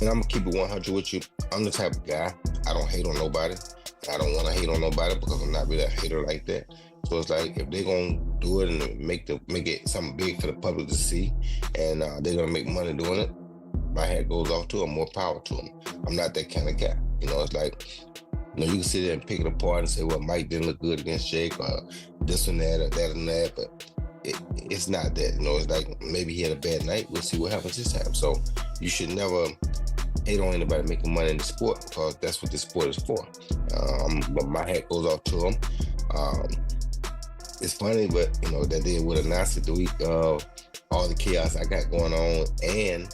And I'm gonna keep it 100 with you. I'm the type of guy, I don't hate on nobody. I don't want to hate on nobody because I'm not really a hater like that. So it's like, if they're gonna do it and make it something big for the public to see, and they're gonna make money doing it, my hat goes off to them. More power to them. I'm not that kind of guy. It's like, you can sit there and pick it apart and say, well, Mike didn't look good against Jake, or this and that, or that and that, but it's not that. It's like, maybe he had a bad night. We'll see what happens this time. So you should never hate on anybody making money in the sport, because that's what the sport is for. But my hat goes off to him. It's funny, but that they would announce it the week of all the chaos I got going on, and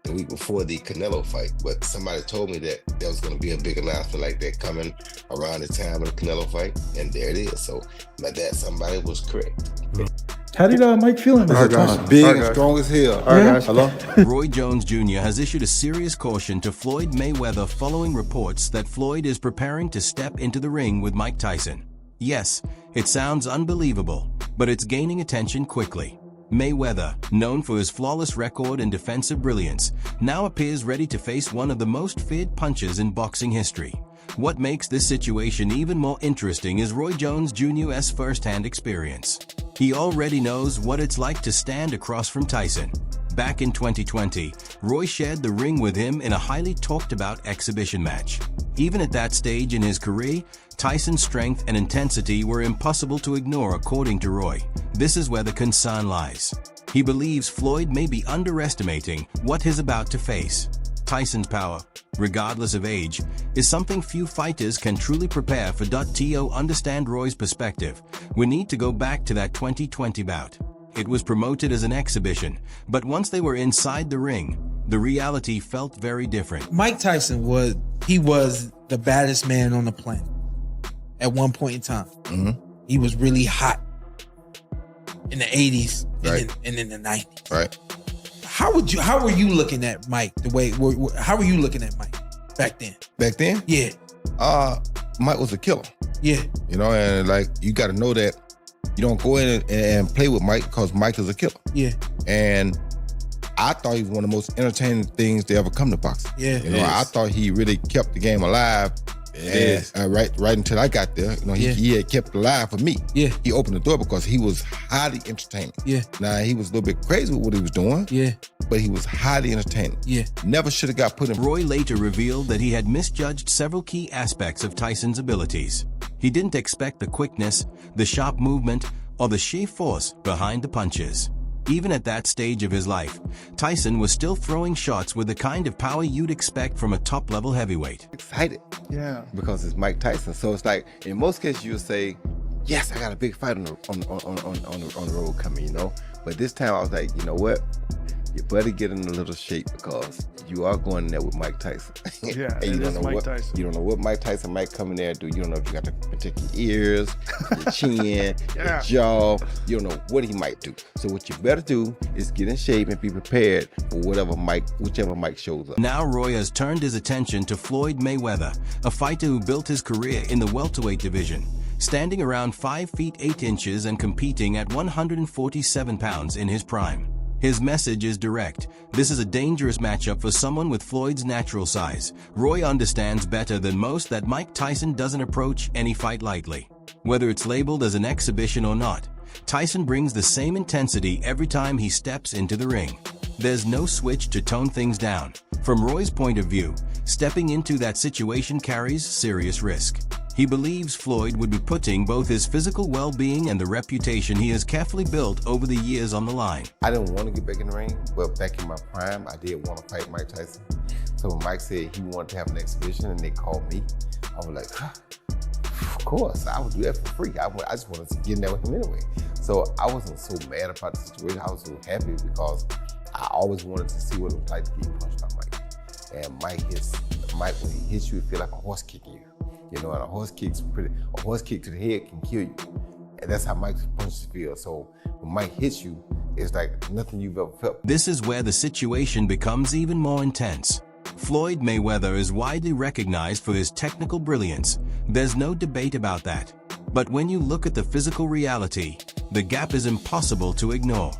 the week before the Canelo fight. But somebody told me that there was going to be a big announcement like that coming around the time of the Canelo fight, and there it is. So that somebody was correct. How did Mike feel in this? Big and strong as hell. Hello? Roy Jones Jr. has issued a serious caution to Floyd Mayweather following reports that Floyd is preparing to step into the ring with Mike Tyson. Yes, it sounds unbelievable, but it's gaining attention quickly. Mayweather, known for his flawless record and defensive brilliance, now appears ready to face one of the most feared punches in boxing history. What makes this situation even more interesting is Roy Jones Jr.'s first-hand experience. He already knows what it's like to stand across from Tyson. Back in 2020, Roy shared the ring with him in a highly talked-about exhibition match. Even at that stage in his career, Tyson's strength and intensity were impossible to ignore, according to Roy. This is where the concern lies. He believes Floyd may be underestimating what he's about to face. Tyson's power, regardless of age, is something few fighters can truly prepare for. To understand Roy's perspective, we need to go back to that 2020 bout. It was promoted as an exhibition, but once they were inside the ring, the reality felt very different. Mike Tyson was the baddest man on the planet at one point in time. Mm-hmm. He was really hot in the 80s Right. and in the 90s. Right. How were you looking at Mike how were you looking at Mike back then? Back then? Yeah. Mike was a killer. Yeah. And like, you got to know that you don't go in and play with Mike, because Mike is a killer. Yeah. And I thought he was one of the most entertaining things to ever come to boxing. Yeah. I thought he really kept the game alive. Right until I got there, he had kept it alive for me. Yeah. He opened the door because he was highly entertaining. Yeah. Now, he was a little bit crazy with what he was doing. Yeah. But he was highly entertaining. Yeah. Never should have got put in. Roy later revealed that he had misjudged several key aspects of Tyson's abilities. He didn't expect the quickness, the sharp movement, or the sheer force behind the punches. Even at that stage of his life, Tyson was still throwing shots with the kind of power you'd expect from a top-level heavyweight. Excited. Yeah. Because it's Mike Tyson. So it's like, in most cases, you would say, yes, I got a big fight on the road coming, But this time I was like, you know what? You better get in a little shape, because you are going in there with Mike Tyson. Yeah, and you don't know Mike Tyson. You don't know what Mike Tyson might come in there and do. You don't know if you got to protect your ears, your chin, your jaw. You don't know what he might do. So what you better do is get in shape and be prepared for whichever Mike shows up. Now Roy has turned his attention to Floyd Mayweather, a fighter who built his career in the welterweight division, standing around 5 feet 8 inches and competing at 147 pounds in his prime. His message is direct. This is a dangerous matchup for someone with Floyd's natural size. Roy understands better than most that Mike Tyson doesn't approach any fight lightly. Whether it's labeled as an exhibition or not, Tyson brings the same intensity every time he steps into the ring. There's no switch to tone things down. From Roy's point of view, stepping into that situation carries serious risk. He believes Floyd would be putting both his physical well-being and the reputation he has carefully built over the years on the line. I didn't want to get back in the ring, but back in my prime, I did want to fight Mike Tyson. So when Mike said he wanted to have an exhibition and they called me, I was like, of course, I would do that for free. I just wanted to get in there with him anyway. So I wasn't so mad about the situation. I was so happy because I always wanted to see what it was like to get punched by Mike. And Mike, when he hits you, it feels like a horse kicking you. And a horse kick to the head can kill you. And that's how Mike's punches feel. So when Mike hits you, it's like nothing you've ever felt. This is where the situation becomes even more intense. Floyd Mayweather is widely recognized for his technical brilliance. There's no debate about that. But when you look at the physical reality, the gap is impossible to ignore.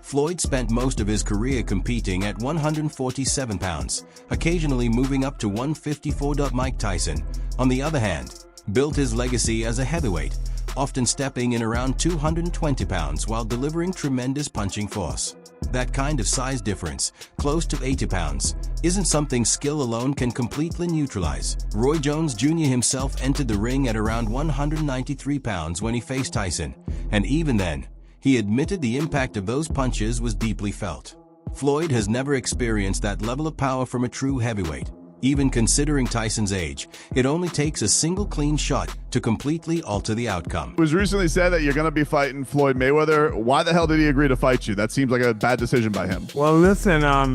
Floyd spent most of his career competing at 147 pounds, occasionally moving up to 154. Mike Tyson, on the other hand, built his legacy as a heavyweight, often stepping in around 220 pounds while delivering tremendous punching force. That kind of size difference, close to 80 pounds, isn't something skill alone can completely neutralize. Roy Jones Jr. himself entered the ring at around 193 pounds when he faced Tyson, and even then, he admitted the impact of those punches was deeply felt. Floyd has never experienced that level of power from a true heavyweight. Even considering Tyson's age, it only takes a single clean shot to completely alter the outcome. It was recently said that you're going to be fighting Floyd Mayweather. Why the hell did he agree to fight you? That seems like a bad decision by him. Well, listen, I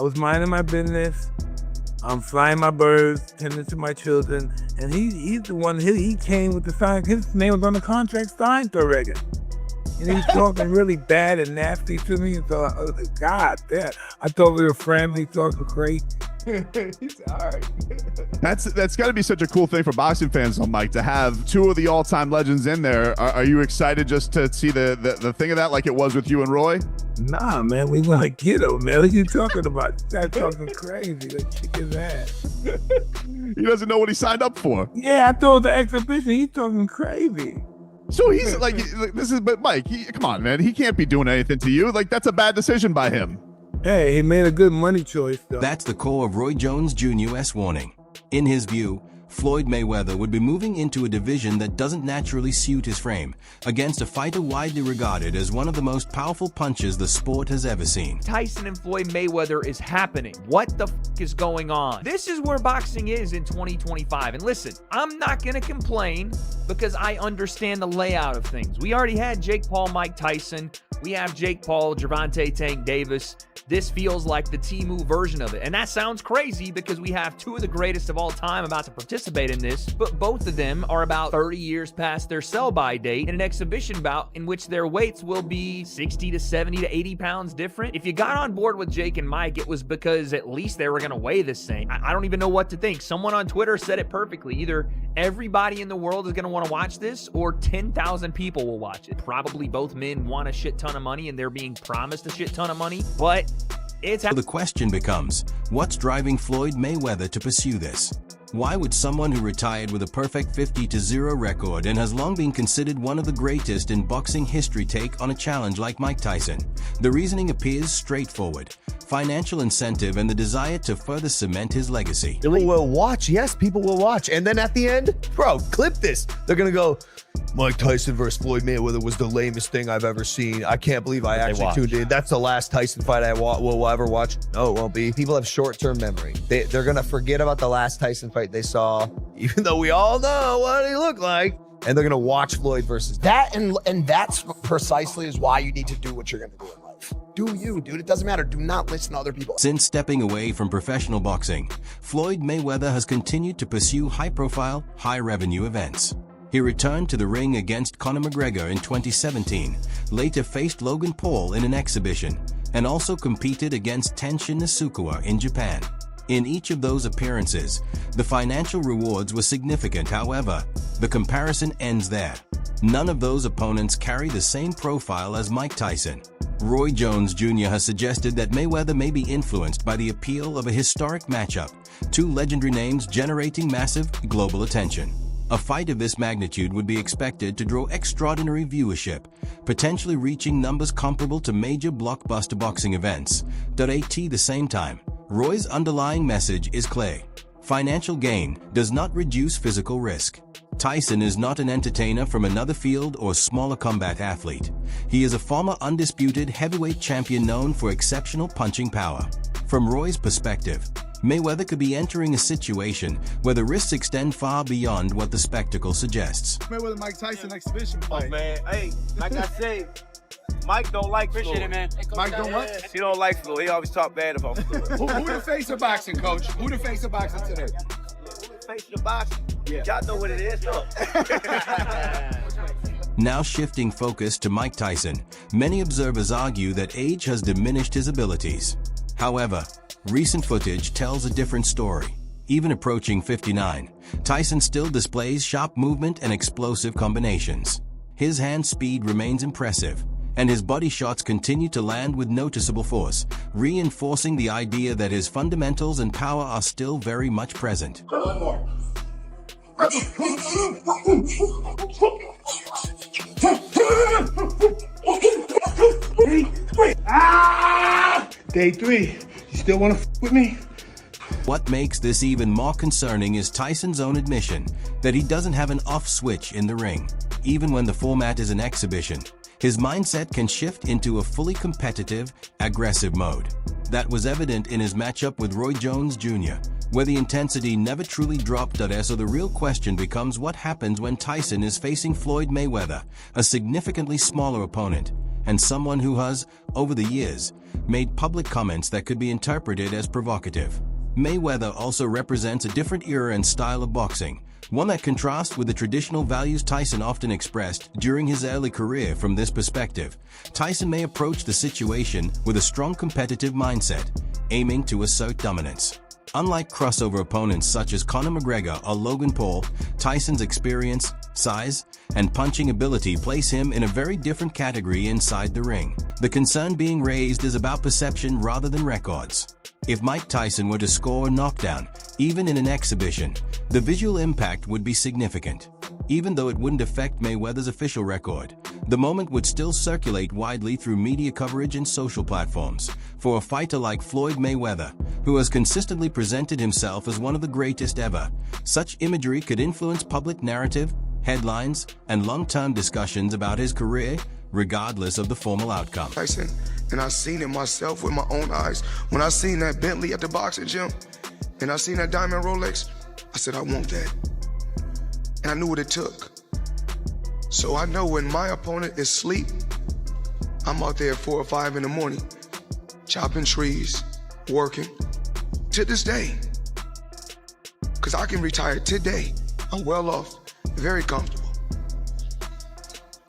was minding my business. I'm flying my birds, tending to my children, and he's the one, he came with the sign. His name was on the contract signed already. And he was talking really bad and nasty to me. And so I was like, God damn. I thought we were friendly, talking crazy. He's all right. That's got to be such a cool thing for boxing fans, though, Mike, to have two of the all-time legends in there. Are you excited just to see the thing of that like it was with you and Roy? Nah, man, we want to get him, man. What you talking about? That talking crazy. Like, kick his ass. He doesn't know what he signed up for. Yeah, I thought the exhibition. He's talking crazy. So he's like, but Mike, come on, man. He can't be doing anything to you. Like, that's a bad decision by him. Hey, he made a good money choice, though. That's the core of Roy Jones Jr.'s warning. In his view, Floyd Mayweather would be moving into a division that doesn't naturally suit his frame, against a fighter widely regarded as one of the most powerful punchers the sport has ever seen. Tyson and Floyd Mayweather is happening. What the f is going on? This is where boxing is in 2025. And listen, I'm not going to complain because I understand the layout of things. We already had Jake Paul, Mike Tyson. We have Jake Paul, Gervonta Tank Davis. This feels like the Temu version of it. And that sounds crazy because we have two of the greatest of all time about to participate in this, but both of them are about 30 years past their sell-by date in an exhibition bout in which their weights will be 60 to 70 to 80 pounds different. If you got on board with Jake and Mike, it was because at least they were going to weigh this thing. I don't even know what to think. Someone on Twitter said it perfectly. Either everybody in the world is going to want to watch this or 10,000 people will watch it. Probably both men want a shit ton of money and they're being promised a shit ton of money, but so the question becomes, what's driving Floyd Mayweather to pursue this? Why would someone who retired with a perfect 50-0 record and has long been considered one of the greatest in boxing history take on a challenge like Mike Tyson? The reasoning appears straightforward: financial incentive and the desire to further cement his legacy. People will watch. Yes, people will watch. And then at the end, bro, clip this. They're going to go, Mike Tyson versus Floyd Mayweather was the lamest thing I've ever seen. I can't believe I actually tuned in. That's the last Tyson fight I will ever watch. No, it won't be. People have short-term memory. They're going to forget about the last Tyson fight they saw, even though we all know what he looked like. And they're going to watch Floyd versus that. And that's precisely is why you need to do what you're going to do in life. Do you, dude. It doesn't matter. Do not listen to other people. Since stepping away from professional boxing, Floyd Mayweather has continued to pursue high-profile, high-revenue events. He returned to the ring against Conor McGregor in 2017, later faced Logan Paul in an exhibition, and also competed against Tenshin Nasukawa in Japan. In each of those appearances, the financial rewards were significant. However, the comparison ends there. None of those opponents carry the same profile as Mike Tyson. Roy Jones Jr. has suggested that Mayweather may be influenced by the appeal of a historic matchup, two legendary names generating massive global attention. A fight of this magnitude would be expected to draw extraordinary viewership, potentially reaching numbers comparable to major blockbuster boxing events. At the same time, Roy's underlying message is clear: financial gain does not reduce physical risk. Tyson is not an entertainer from another field or smaller combat athlete. He is a former undisputed heavyweight champion known for exceptional punching power. From Roy's perspective, Mayweather could be entering a situation where the risks extend far beyond what the spectacle suggests. Mayweather Mike Tyson exhibition fight. Oh, man, hey, like I said, Mike don't like Floyd. Appreciate it, man. Mike don't what? He don't like Floyd. He always talk bad about Floyd. Who the face of boxing, coach? Who the face of boxing today? Who the face of the boxing? Yeah. Y'all know what it is, though. Now shifting focus to Mike Tyson, many observers argue that age has diminished his abilities. However, recent footage tells a different story. Even approaching 59, Tyson still displays sharp movement and explosive combinations. His hand speed remains impressive, and his body shots continue to land with noticeable force, reinforcing the idea that his fundamentals and power are still very much present. Day 3. You still want to with me? What makes this even more concerning is Tyson's own admission that he doesn't have an off switch in the ring. Even when the format is an exhibition, his mindset can shift into a fully competitive, aggressive mode. That was evident in his matchup with Roy Jones Jr., where the intensity never truly dropped. So the real question becomes what happens when Tyson is facing Floyd Mayweather, a significantly smaller opponent, and someone who has, over the years, made public comments that could be interpreted as provocative. Mayweather also represents a different era and style of boxing, one that contrasts with the traditional values Tyson often expressed during his early career. From this perspective, Tyson may approach the situation with a strong competitive mindset, aiming to assert dominance. Unlike crossover opponents such as Conor McGregor or Logan Paul, Tyson's experience, size, and punching ability place him in a very different category inside the ring. The concern being raised is about perception rather than records. If Mike Tyson were to score a knockdown, even in an exhibition, the visual impact would be significant. Even though it wouldn't affect Mayweather's official record, the moment would still circulate widely through media coverage and social platforms. For a fighter like Floyd Mayweather, who has consistently presented himself as one of the greatest ever, such imagery could influence public narrative, headlines, and long-term discussions about his career, regardless of the formal outcome. Tyson, and I seen it myself with my own eyes. When I seen that Bentley at the boxing gym, and I seen that diamond Rolex, I said, I want that. And I knew what it took. So I know when my opponent is asleep, I'm out there at 4 or 5 in the morning, chopping trees, working, to this day. Because I can retire today. I'm well off, very comfortable.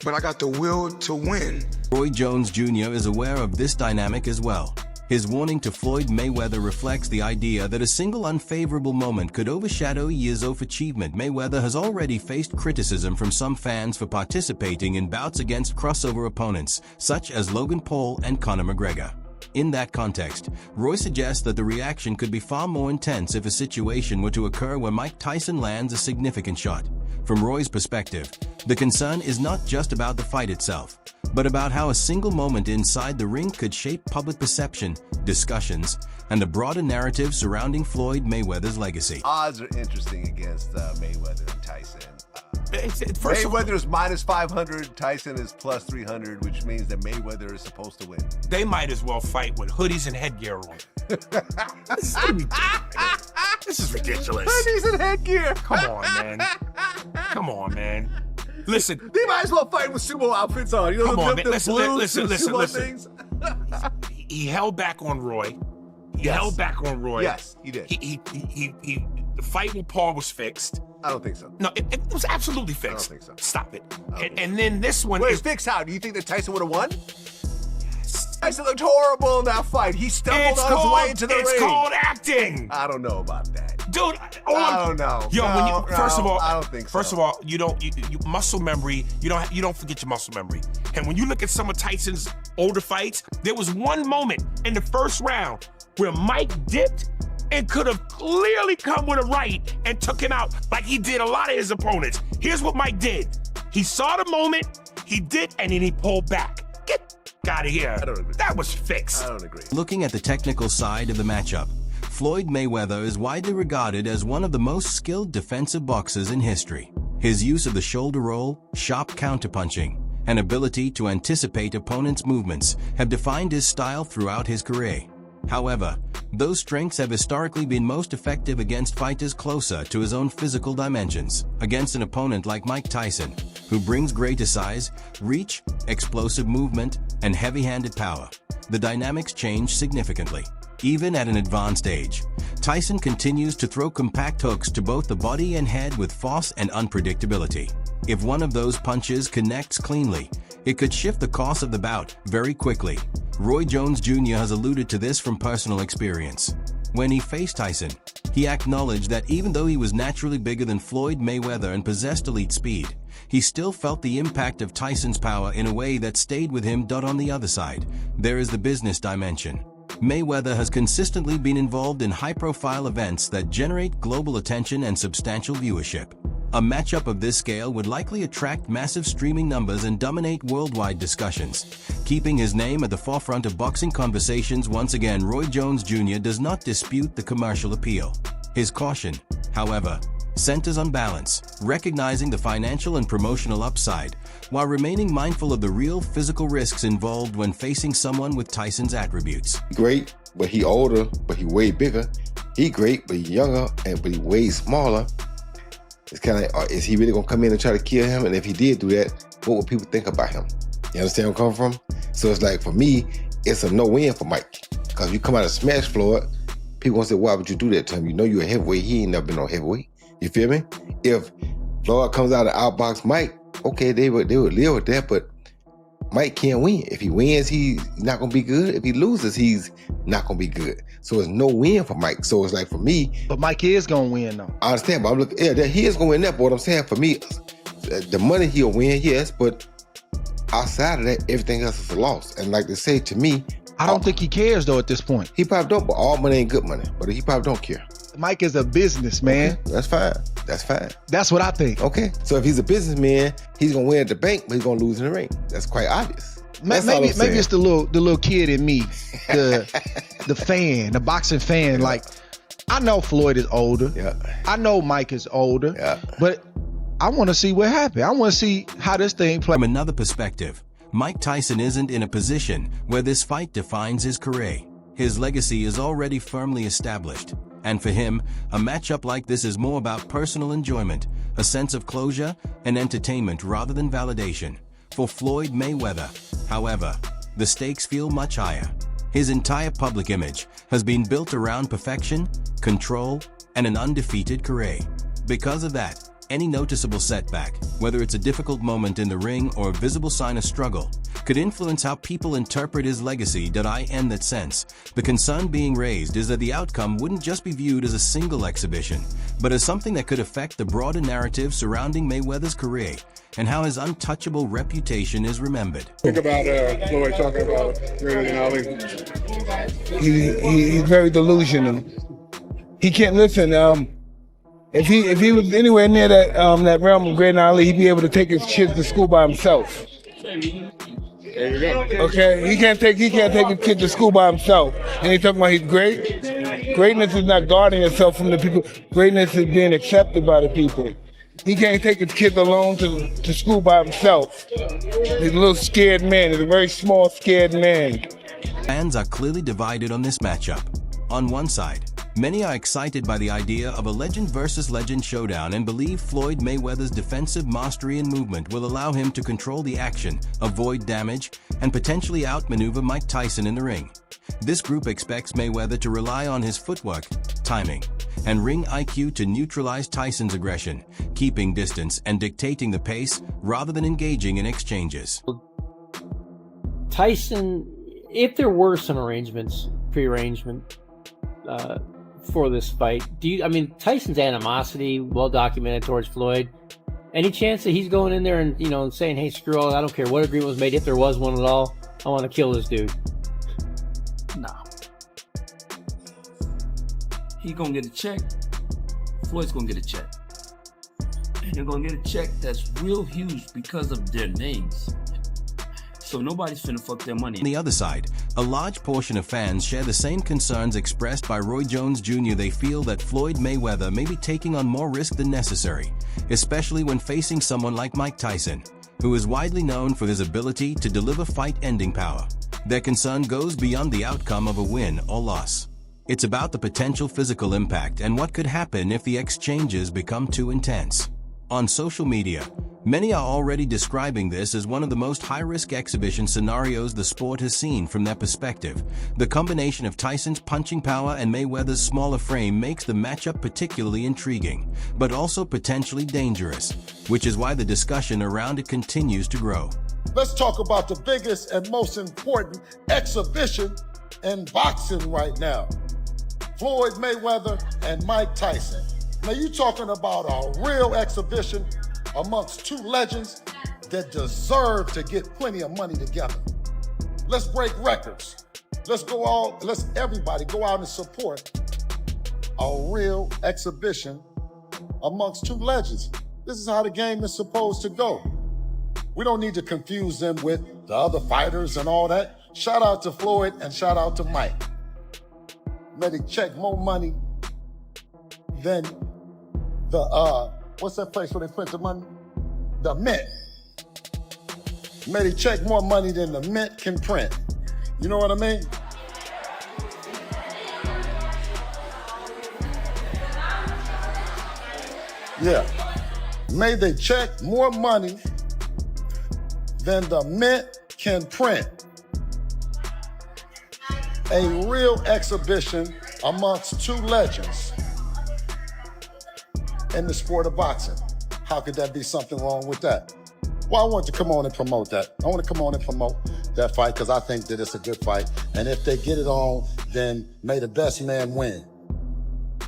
But I got the will to win. Roy Jones Jr. is aware of this dynamic as well. His warning to Floyd Mayweather reflects the idea that a single unfavorable moment could overshadow years of achievement. Mayweather has already faced criticism from some fans for participating in bouts against crossover opponents, such as Logan Paul and Conor McGregor. In that context, Roy suggests that the reaction could be far more intense if a situation were to occur where Mike Tyson lands a significant shot. From Roy's perspective, the concern is not just about the fight itself, but about how a single moment inside the ring could shape public perception, discussions, and the broader narrative surrounding Floyd Mayweather's legacy. Odds are interesting against Mayweather and Tyson. Mayweather is minus 500, Tyson is plus 300, which means that Mayweather is supposed to win. They might as well fight with hoodies and headgear on. This is ridiculous. Hoodies and headgear. Come on, man. Come on, man. Listen. They might as well fight with sumo outfits on. You know, come on, man. Listen. He held back on Roy. He held back on Roy. Yes, he did. The fight with Paul was fixed. I don't think so. No, it was absolutely fixed. I don't think so. Stop it. And then this one is fixed how? Do you think that Tyson would have won? Yes. Tyson looked horrible in that fight. He stumbled on his way into the ring. It's called acting. I don't know about that. Dude, I don't know. Yo, first of all, I don't think so. First of all, you muscle memory, you don't forget your muscle memory. And when you look at some of Tyson's older fights, there was one moment in the first round where Mike dipped and could have clearly come with a right and took him out like he did a lot of his opponents. Here's what Mike did. He saw the moment, he did, and then he pulled back. Get out of here. I don't agree. That was fixed. I don't agree. Looking at the technical side of the matchup, Floyd Mayweather is widely regarded as one of the most skilled defensive boxers in history. His use of the shoulder roll, sharp counterpunching, and ability to anticipate opponents' movements have defined his style throughout his career. However, those strengths have historically been most effective against fighters closer to his own physical dimensions. Against an opponent like Mike Tyson, who brings greater size, reach, explosive movement, and heavy-handed power, the dynamics change significantly. Even at an advanced age, Tyson continues to throw compact hooks to both the body and head with force and unpredictability. If one of those punches connects cleanly, it could shift the course of the bout very quickly. Roy Jones Jr. has alluded to this from personal experience. When he faced Tyson, he acknowledged that even though he was naturally bigger than Floyd Mayweather and possessed elite speed, he still felt the impact of Tyson's power in a way that stayed with him. On the other side, there is the business dimension. Mayweather has consistently been involved in high-profile events that generate global attention and substantial viewership. A matchup of this scale would likely attract massive streaming numbers and dominate worldwide discussions. Keeping his name at the forefront of boxing conversations once again, Roy Jones Jr. does not dispute the commercial appeal. His caution, however, centers on balance, recognizing the financial and promotional upside, while remaining mindful of the real physical risks involved when facing someone with Tyson's attributes. Great, but he older, but he way bigger. He great, but he younger, but he way smaller. It's kind of, is he really gonna come in and try to kill him? And if he did do that, what would people think about him? You understand where I'm coming from? So it's like, for me, it's a no-win for Mike. Because you come out and smash Floyd, people gonna say, why would you do that to him? You know you're a heavyweight, he ain't never been no heavyweight. You feel me? If Floyd comes out and outbox Mike, okay, they would live with that, but Mike can't win. If he wins, he's not gonna be good. If he loses, he's not gonna be good. So it's no win for Mike. So it's like, for me, but Mike is gonna win though. I understand, but I'm looking, yeah, he is gonna win that. But what I'm saying, for me, the money he'll win, yes, but outside of that, everything else is a loss. And like they say, to me, I don't think he cares though at this point. He probably don't, but all money ain't good money. But he probably don't care. Mike is a businessman. Okay, that's fine. That's fine. That's what I think. Okay, so if he's a businessman, he's gonna win at the bank, but he's gonna lose in the ring. That's quite obvious. Maybe it's the little kid in me, the fan, the boxing fan. Yeah. Like, I know Floyd is older. Yeah. I know Mike is older. Yeah. But I want to see what happened. I want to see how this thing plays. From another perspective, Mike Tyson isn't in a position where this fight defines his career. His legacy is already firmly established. And for him, a matchup like this is more about personal enjoyment, a sense of closure, and entertainment rather than validation. For Floyd Mayweather, however, the stakes feel much higher. His entire public image has been built around perfection, control, and an undefeated career. Because of that, any noticeable setback, whether it's a difficult moment in the ring or a visible sign of struggle, could influence how people interpret his legacy. In that sense, the concern being raised is that the outcome wouldn't just be viewed as a single exhibition, but as something that could affect the broader narrative surrounding Mayweather's career and how his untouchable reputation is remembered. Think about Floyd talking about greater than Ali. He's very delusional. He can't listen. If he was anywhere near that realm of greater than Ali, he'd be able to take his kids to school by himself. There you go. Okay, he can't take his kid to school by himself. And he's talking about he's great. Greatness is not guarding yourself from the people. Greatness is being accepted by the people. He can't take his kids alone to school by himself. He's a little scared man. He's a very small, scared man. Fans are clearly divided on this matchup. On one side, many are excited by the idea of a legend versus legend showdown and believe Floyd Mayweather's defensive mastery and movement will allow him to control the action, avoid damage, and potentially outmaneuver Mike Tyson in the ring. This group expects Mayweather to rely on his footwork, timing, and ring IQ to neutralize Tyson's aggression, keeping distance and dictating the pace rather than engaging in exchanges. Tyson, if there were some pre-arrangement for this fight, Tyson's animosity, well documented towards Floyd. Any chance that he's going in there and saying, hey, screw all, I don't care what agreement was made, if there was one at all, I want to kill this dude? No. He's gonna get a check. Floyd's gonna get a check. And they're gonna get a check that's real huge because of their names. So nobody's finna fuck their money. On the other side, a large portion of fans share the same concerns expressed by Roy Jones Jr. They feel that Floyd Mayweather may be taking on more risk than necessary, especially when facing someone like Mike Tyson, who is widely known for his ability to deliver fight-ending power. Their concern goes beyond the outcome of a win or loss. It's about the potential physical impact and what could happen if the exchanges become too intense. On social media, many are already describing this as one of the most high-risk exhibition scenarios the sport has seen. From their perspective, the combination of Tyson's punching power and Mayweather's smaller frame makes the matchup particularly intriguing, but also potentially dangerous, which is why the discussion around it continues to grow. Let's talk about the biggest and most important exhibition in boxing right now. Floyd Mayweather and Mike Tyson. Now you're talking about a real exhibition amongst two legends that deserve to get plenty of money together. Let's break records. Let's everybody go out and support a real exhibition amongst two legends. This is how the game is supposed to go. We don't need to confuse them with the other fighters and all that. Shout out to Floyd and shout out to Mike. Made it check more money than the, what's that place where they print the money? The Mint. Made it check more money than the Mint can print. You know what I mean? Yeah. May they check more money than the Mint can print. A real exhibition amongst two legends in the sport of boxing. How could that be something wrong with that? Well, I want to come on and promote that. I want to come on and promote that fight because I think that it's a good fight. And if they get it on, then may the best man win.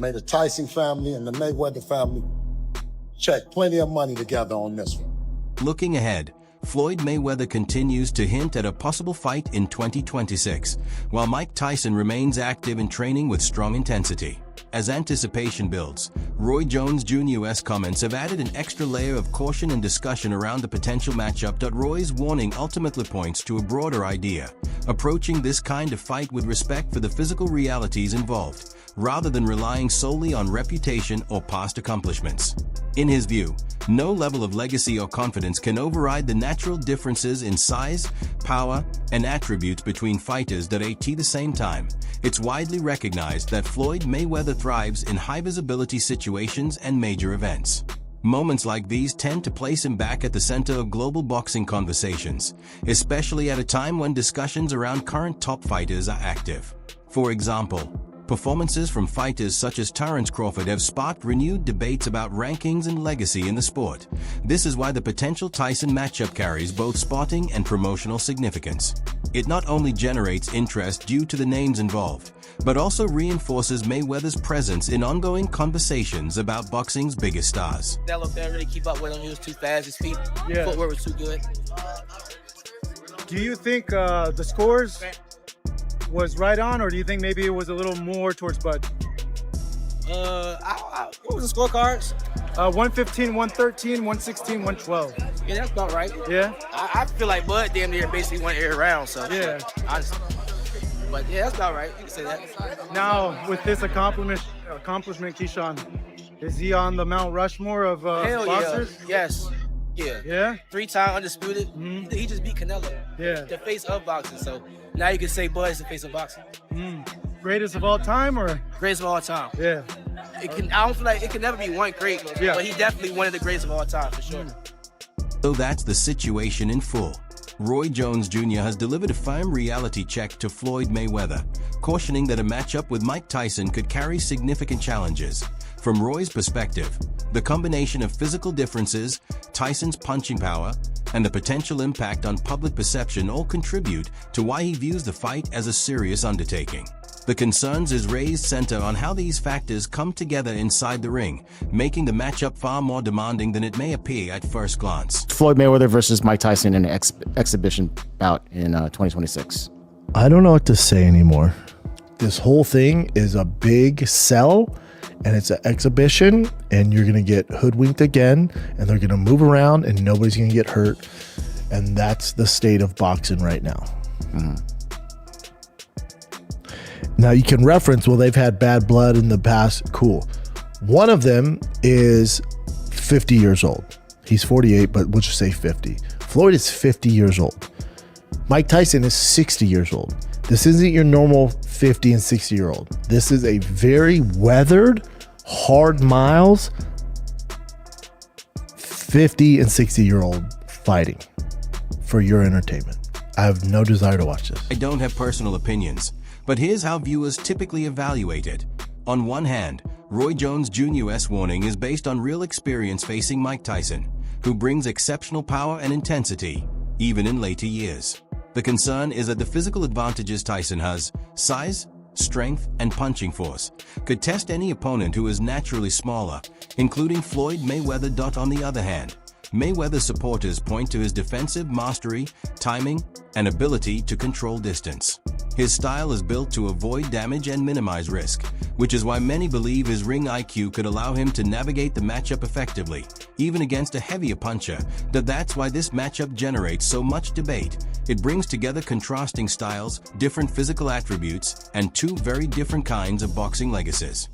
May the Tyson family and the Mayweather family check plenty of money together on this one. Looking ahead, Floyd Mayweather continues to hint at a possible fight in 2026, while Mike Tyson remains active in training with strong intensity. As anticipation builds, Roy Jones Jr.'s comments have added an extra layer of caution and discussion around the potential matchup. Roy's warning ultimately points to a broader idea, approaching this kind of fight with respect for the physical realities involved, rather than relying solely on reputation or past accomplishments. In his view, no level of legacy or confidence can override the natural differences in size, power, and attributes between fighters that at the same time. It's widely recognized that Floyd Mayweather thrives in high-visibility situations and major events. Moments like these tend to place him back at the center of global boxing conversations, especially at a time when discussions around current top fighters are active. For example, performances from fighters such as Terence Crawford have sparked renewed debates about rankings and legacy in the sport. This is why the potential Tyson matchup carries both sporting and promotional significance. It not only generates interest due to the names involved, but also reinforces Mayweather's presence in ongoing conversations about boxing's biggest stars. Canelo couldn't really keep up with him. He was too fast. His feet, footwork was too good. Do you think the scores was right on, or do you think maybe it was a little more towards Bud? What was the scorecards? 115, 113, 116, 112. Yeah, that's about right. Yeah? I feel like Bud damn near basically won every round, so. Yeah. But yeah, that's about right. You can say that. Now, with this accomplishment, Keyshawn, is he on the Mount Rushmore of Hell boxers? Yeah. Yes. Yeah. Yeah? 3-time undisputed. He just beat Canelo. Yeah. The face of boxing. So now you can say Bud is the face of boxing. Greatest of all time, or? Greatest of all time. Yeah. I don't feel like it can never be one great, but he definitely one of the greatest of all time for sure. So that's the situation in full. Roy Jones Jr. has delivered a firm reality check to Floyd Mayweather, cautioning that a matchup with Mike Tyson could carry significant challenges. From Roy's perspective, the combination of physical differences, Tyson's punching power, and the potential impact on public perception all contribute to why he views the fight as a serious undertaking. The concerns is raised center on how these factors come together inside the ring, making the matchup far more demanding than it may appear at first glance. Floyd Mayweather versus Mike Tyson in an exhibition bout in 2026. I don't know what to say anymore. This whole thing is a big sell, and it's an exhibition, and you're going to get hoodwinked again, and they're going to move around, and nobody's going to get hurt. And that's the state of boxing right now. Now, you can reference, well, they've had bad blood in the past. Cool. One of them is 50 years old. He's 48, but we'll just say 50. Floyd is 50 years old. Mike Tyson is 60 years old. This isn't your normal 50 and 60-year-old. This is a very weathered, hard miles, 50 and 60-year-old fighting for your entertainment. I have no desire to watch this. I don't have personal opinions, but here's how viewers typically evaluate it. On one hand, Roy Jones Jr.'s warning is based on real experience facing Mike Tyson, who brings exceptional power and intensity, even in later years. The concern is that the physical advantages Tyson has, size, strength, and punching force, could test any opponent who is naturally smaller, including Floyd Mayweather. On the other hand, Mayweather supporters point to his defensive mastery, timing, and ability to control distance. His style is built to avoid damage and minimize risk, which is why many believe his ring IQ could allow him to navigate the matchup effectively, even against a heavier puncher. That's why this matchup generates so much debate. It brings together contrasting styles, different physical attributes, and two very different kinds of boxing legacies.